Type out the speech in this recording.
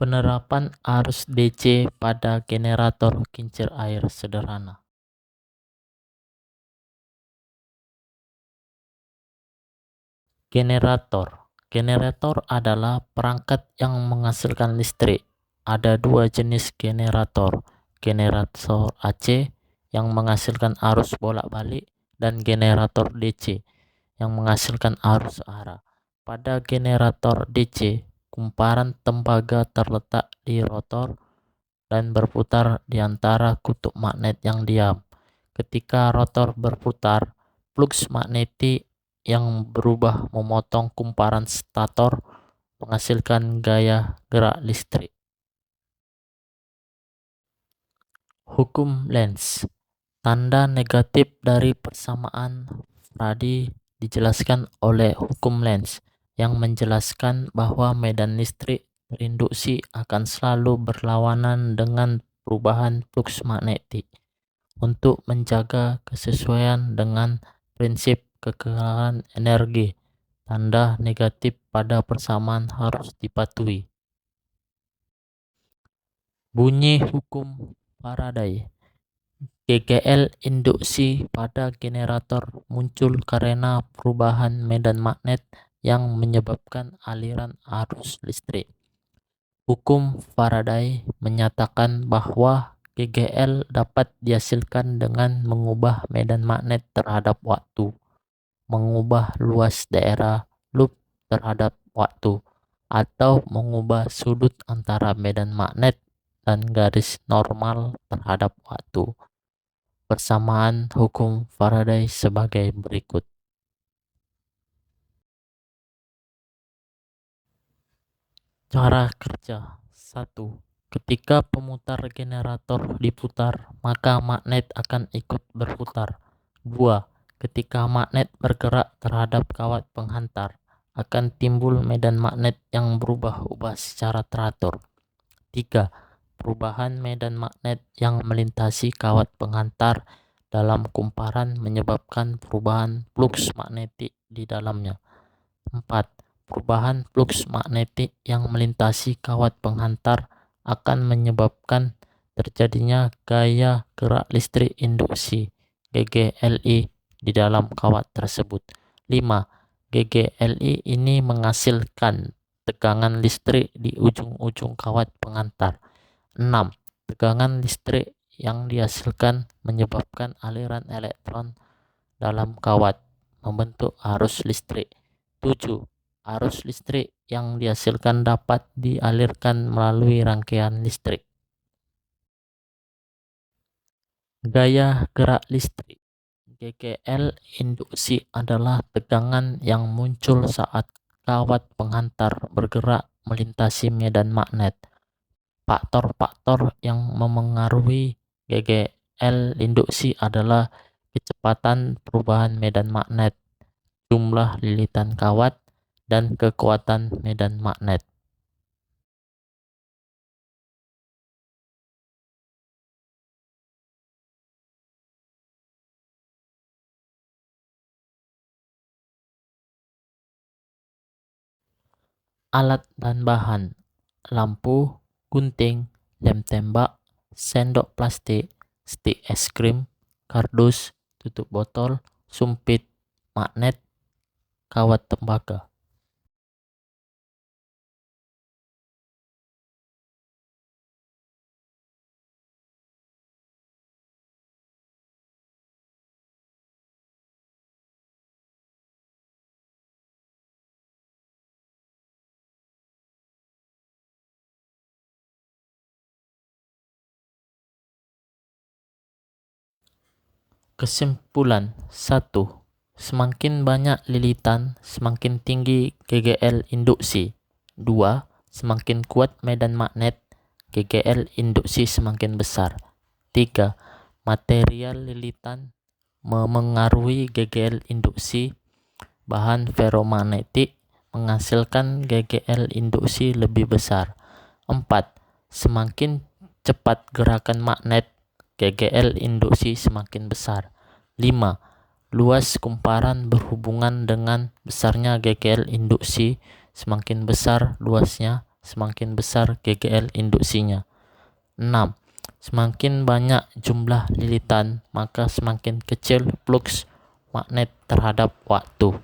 Penerapan arus DC pada generator kincir air sederhana. Generator adalah perangkat yang menghasilkan listrik. Ada dua jenis generator AC yang menghasilkan arus bolak-balik dan generator DC yang menghasilkan arus arah. Pada generator DC, kumparan tembaga terletak di rotor dan berputar di antara kutub magnet yang diam. Ketika rotor berputar, fluks magnetik yang berubah memotong kumparan stator menghasilkan gaya gerak listrik. Hukum Lenz. Tanda negatif dari persamaan Faraday dijelaskan oleh hukum Lenz yang menjelaskan bahwa medan listrik terinduksi akan selalu berlawanan dengan perubahan fluks magnetik. Untuk menjaga kesesuaian dengan prinsip kekerasan energi, tanda negatif pada persamaan harus dipatuhi. Bunyi hukum Faraday. GGL induksi pada generator muncul karena perubahan medan magnet yang menyebabkan aliran arus listrik. Hukum Faraday menyatakan bahwa GGL dapat dihasilkan dengan mengubah medan magnet terhadap waktu, mengubah luas daerah loop terhadap waktu, atau mengubah sudut antara medan magnet dan garis normal terhadap waktu. Persamaan hukum Faraday sebagai berikut. Cara kerja. 1. Ketika pemutar generator diputar, maka magnet akan ikut berputar. 2. Ketika magnet bergerak terhadap kawat penghantar, akan timbul medan magnet yang berubah-ubah secara teratur. 3. Perubahan medan magnet yang melintasi kawat penghantar dalam kumparan menyebabkan perubahan fluks magnetik di dalamnya. 4. Perubahan fluks magnetik yang melintasi kawat penghantar akan menyebabkan terjadinya gaya gerak listrik induksi GGLI di dalam kawat tersebut. 5. GGLI ini menghasilkan tegangan listrik di ujung-ujung kawat penghantar. 6. Tegangan listrik yang dihasilkan menyebabkan aliran elektron dalam kawat membentuk arus listrik. 7. Arus listrik yang dihasilkan dapat dialirkan melalui rangkaian listrik. Gaya gerak listrik. GGL induksi adalah tegangan yang muncul saat kawat penghantar bergerak melintasi medan magnet. Faktor-faktor yang memengaruhi GGL induksi adalah kecepatan perubahan medan magnet, jumlah lilitan kawat, dan kekuatan medan magnet. Alat dan bahan: lampu, gunting, lem tembak, sendok plastik, stik es krim, kardus, tutup botol, sumpit, magnet, kawat tembaga. Kesimpulan. 1. Semakin banyak lilitan, semakin tinggi GGL induksi. 2. Semakin kuat medan magnet, GGL induksi semakin besar. 3. Material lilitan memengaruhi GGL induksi. Bahan ferromagnetik menghasilkan GGL induksi lebih besar. 4. Semakin cepat gerakan magnet, GGL induksi semakin besar. 5. Luas kumparan berhubungan dengan besarnya GGL induksi. Semakin besar luasnya, semakin besar GGL induksinya. 6. Semakin banyak jumlah lilitan, maka semakin kecil flux magnet terhadap waktu.